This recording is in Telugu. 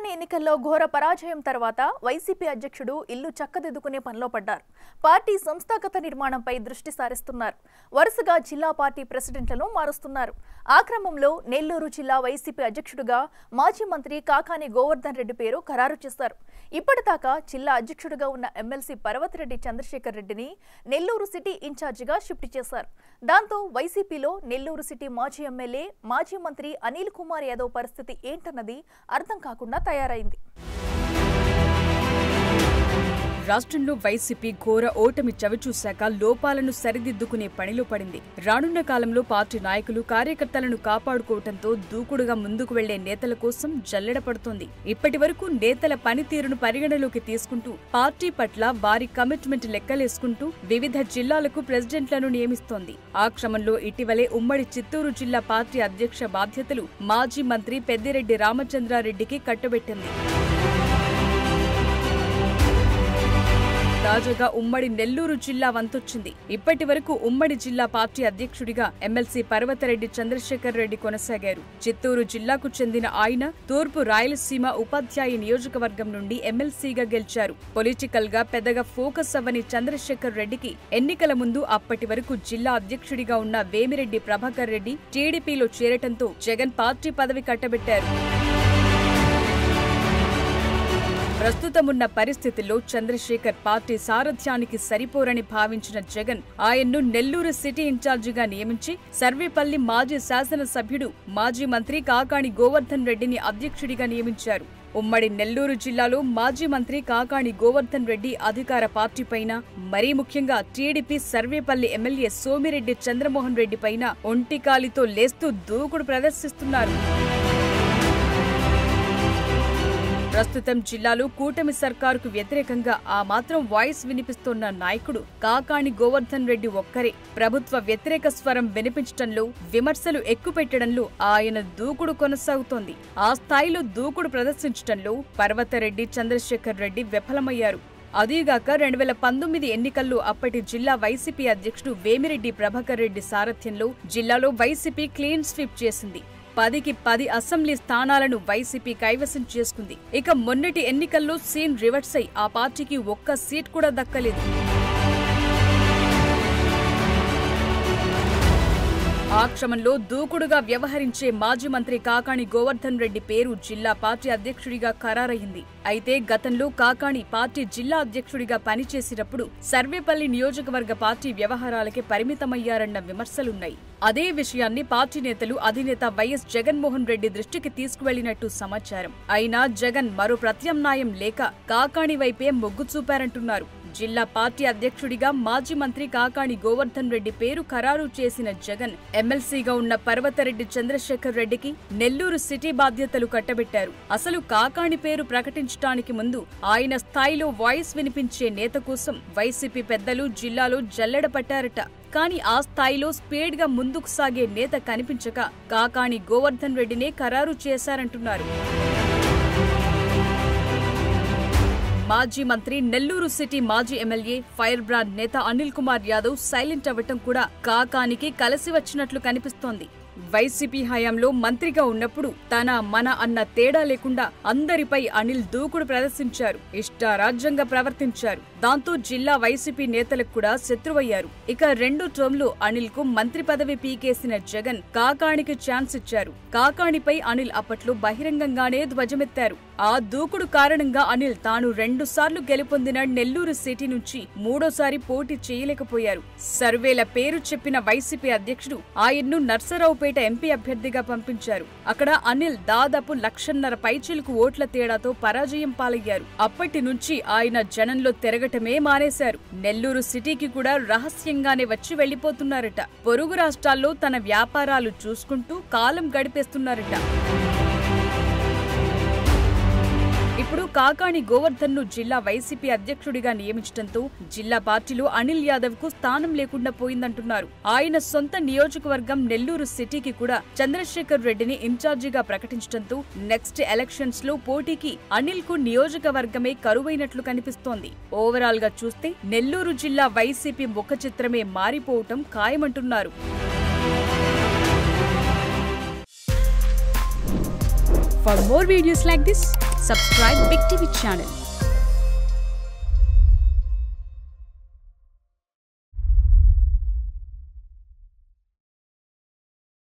సాధారణ ఎన్నికల్లో ఘోర పరాజయం తర్వాత వైసీపీ అధ్యక్షుడు ఇల్లు చక్కదిద్దుకునే పనిలో పడ్డారు. పార్టీ సంస్థాగత నిర్మాణంపై దృష్టి సారిస్తున్నారు. వరుసగా జిల్లా పార్టీ ప్రెసిడెంట్లను మారుస్తున్నారు. ఆ క్రమంలో నెల్లూరు జిల్లా వైసీపీ అధ్యక్షుడిగా మాజీ మంత్రి కాకాని గోవర్ధన్ రెడ్డి పేరు ఖరారు చేశారు. ఇప్పటిదాకా జిల్లా అధ్యక్షుడిగా ఉన్న ఎమ్మెల్సీ పర్వతిరెడ్డి చంద్రశేఖర్ రెడ్డిని నెల్లూరు సిటీ ఇన్ఛార్జిగా షిఫ్ట్ చేశారు. దాంతో వైసీపీలో నెల్లూరు సిటీ మాజీ ఎమ్మెల్యే మాజీ మంత్రి అనిల్ కుమార్ యాదవ్ పరిస్థితి ఏంటన్నది అర్థం కాకుండా తయారైంది. రాష్ట్రంలో వైసీపీ ఘోర ఓటమి చవిచూశాక లోపాలను సరిదిద్దుకునే పనిలో పడింది. రానున్న కాలంలో పార్టీ నాయకులు కార్యకర్తలను కాపాడుకోవడంతో దూకుడుగా ముందుకు వెళ్లే నేతల కోసం జల్లెడ పడుతోంది. ఇప్పటి వరకు నేతల పనితీరును పరిగణలోకి తీసుకుంటూ పార్టీ పట్ల వారి కమిట్మెంట్ లెక్కలేసుకుంటూ వివిధ జిల్లాలకు ప్రెసిడెంట్లను నియమిస్తోంది. ఆ క్రమంలో ఇటీవలే ఉమ్మడి చిత్తూరు జిల్లా పార్టీ అధ్యక్ష బాధ్యతలు మాజీ మంత్రి పెద్దిరెడ్డి రామచంద్రారెడ్డికి కట్టబెట్టింది. తాజాగా ఉమ్మడి నెల్లూరు జిల్లా వంతొచ్చింది. ఇప్పటి వరకు ఉమ్మడి జిల్లా పార్టీ అధ్యక్షుడిగా ఎమ్మెల్సీ పర్వతిరెడ్డి చంద్రశేఖర్ రెడ్డి కొనసాగారు. చిత్తూరు జిల్లాకు చెందిన ఆయన తూర్పు రాయలసీమ ఉపాధ్యాయ నియోజకవర్గం నుండి ఎమ్మెల్సీగా గెలిచారు. పొలిటికల్ గా పెద్దగా ఫోకస్ అవ్వని చంద్రశేఖర్ రెడ్డికి ఎన్నికల ముందు అప్పటి వరకు జిల్లా అధ్యక్షుడిగా ఉన్న వేమిరెడ్డి ప్రభాకర్ రెడ్డి టీడీపీలో చేరటంతో జగన్ పార్టీ పదవి కట్టబెట్టారు. ప్రస్తుతమున్న పరిస్థితుల్లో చంద్రశేఖర్ పార్టీ సారథ్యానికి సరిపోరని భావించిన జగన్ ఆయన్ను నెల్లూరు సిటీ ఇన్ఛార్జిగా నియమించి సర్వేపల్లి మాజీ శాసనసభ్యుడు మాజీ మంత్రి కాకాని గోవర్ధన్ రెడ్డిని అధ్యక్షుడిగా నియమించారు. ఉమ్మడి నెల్లూరు జిల్లాలో మాజీ మంత్రి కాకాని గోవర్ధన్ రెడ్డి అధికార పార్టీపైన, మరీ ముఖ్యంగా టీడీపీ సర్వేపల్లి ఎమ్మెల్యే సోమిరెడ్డి చంద్రమోహన్ రెడ్డి పైన ఒంటికాలితో లేస్తూ దూకుడు ప్రదర్శిస్తున్నారు. ప్రస్తుతం జిల్లాలో కూటమి సర్కారుకు వ్యతిరేకంగా ఆ మాత్రం వాయిస్ వినిపిస్తోన్న నాయకుడు కాకాని గోవర్ధన్ రెడ్డి ఒక్కరే. ప్రభుత్వ వ్యతిరేక స్వరం వినిపించడంలో, విమర్శలు ఎక్కుపెట్టడంలో ఆయన దూకుడు కొనసాగుతోంది. ఆ స్థాయిలో దూకుడు ప్రదర్శించడంలో పర్వతిరెడ్డి చంద్రశేఖర్ రెడ్డి విఫలమయ్యారు. అదీగాక 2019 ఎన్నికల్లో అప్పటి జిల్లా వైసీపీ అధ్యక్షుడు వేమిరెడ్డి ప్రభాకర్ రెడ్డి సారథ్యంలో జిల్లాలో వైసీపీ క్లీన్ స్వీప్ చేసింది. 10కి 10 అసెంబ్లీ స్థానాలను వైసీపీ కైవసం చేసుకుంది. ఇక మొన్నటి ఎన్నికల్లో సీన్ రివర్స్ అయి ఆ పార్టీకి ఒక్క సీట్ కూడా దక్కలేదు. ఆ క్రమంలో దూకుడుగా వ్యవహరించే మాజీ మంత్రి కాకాని గోవర్ధన్ రెడ్డి పేరు జిల్లా పార్టీ అధ్యక్షుడిగా ఖరారయింది. అయితే గతంలో కాకాని పార్టీ జిల్లా అధ్యక్షుడిగా పనిచేసినప్పుడు సర్వేపల్లి నియోజకవర్గ పార్టీ వ్యవహారాలకే పరిమితమయ్యారన్న విమర్శలున్నాయి. అదే విషయాన్ని పార్టీ నేతలు అధినేత వైఎస్ జగన్మోహన్ రెడ్డి దృష్టికి తీసుకువెళ్లినట్టు సమాచారం. అయినా జగన్ మరో ప్రత్యామ్నాయం లేక కాకాని వైపే మొగ్గు చూపారంటున్నారు. జిల్లా పార్టీ అధ్యక్షుడిగా మాజీ మంత్రి కాకాని గోవర్ధన్ రెడ్డి పేరు ఖరారు చేసిన జగన్ ఎమ్మెల్సీగా ఉన్న పర్వతిరెడ్డి చంద్రశేఖర్ రెడ్డికి నెల్లూరు సిటీ బాధ్యతలు కట్టబెట్టారు. అసలు కాకాని పేరు ప్రకటించడానికి ముందు ఆయన స్థాయిలో వాయిస్ వినిపించే నేత కోసం వైసీపీ పెద్దలు జిల్లాలో జల్లెడ పట్టారట. కానీ ఆ స్థాయిలో స్పీడ్ గా ముందుకు సాగే నేత కనిపించక కాకాని గోవర్ధన్ రెడ్డినే ఖరారు చేశారంటున్నారు. మాజీ మంత్రి, నెల్లూరు సిటీ మాజీ ఎమ్మెల్యే, ఫైర్ బ్రాండ్ నేత అనిల్ కుమార్ యాదవ్ సైలెంట్ అవ్వటం కూడా కాకానికి కలిసి వచ్చినట్లు కనిపిస్తోంది. వైసీపీ హయాంలో మంత్రిగా ఉన్నప్పుడు తన మన అన్న తేడా లేకుండా అందరిపై అనిల్ దూకుడు ప్రదర్శించారు. ఇష్టారాజ్యంగా ప్రవర్తించారు. దాంతో జిల్లా వైసీపీ నేతలకు కూడా శత్రువయ్యారు. ఇక 2 టర్మ్లో అనిల్ కు మంత్రి పదవి పీకేసిన జగన్ కాకానికి ఛాన్స్ ఇచ్చారు. కాకానిపై అనిల్ అప్పట్లో బహిరంగంగానే ధ్వజమెత్తారు. ఆ దూకుడు కారణంగా అనిల్ తాను 2 సార్లు గెలుపొందిన నెల్లూరు సిటీ నుంచి 3ోసారి పోటీ చేయలేకపోయారు. సర్వేల పేరు చెప్పిన వైసీపీ అధ్యక్షుడు ఆయన్ను నర్సరావుపేట ఎంపీ అభ్యర్థిగా పంపించారు. అక్కడ అనిల్ దాదాపు 1,50,000 పైచిలుకు ఓట్ల తేడాతో పరాజయం పాలయ్యారు. అప్పటి నుంచి ఆయన జనంలో తిరగటమే మానేశారు. నెల్లూరు సిటీకి కూడా రహస్యంగానే వచ్చి వెళ్లిపోతున్నారట. పొరుగు రాష్ట్రాల్లో తన వ్యాపారాలు చూసుకుంటూ కాలం గడిపేస్తున్నారట. ఇప్పుడు కాకాని గోవర్ధన్ ను జిల్లా వైసీపీ అధ్యక్షుడిగా నియమించడంతో జిల్లా పార్టీలో అనిల్ యాదవ్ కు స్థానం లేకుండా పోయిందంటున్నారు. ఆయన సొంత నియోజకవర్గం నెల్లూరు సిటీకి కూడా చంద్రశేఖర్ రెడ్డిని ఇన్ఛార్జిగా ప్రకటించడంతో నెక్స్ట్ ఎలక్షన్స్ లో పోటీకి అనిల్ కు నియోజకవర్గమే కరువైనట్లు కనిపిస్తోంది. ఓవరాల్ గా చూస్తే నెల్లూరు జిల్లా వైసీపీ ముఖ చిత్రమే మారిపోవటం ఖాయమంటున్నారు. For more videos like this, Subscribe Big TV channel.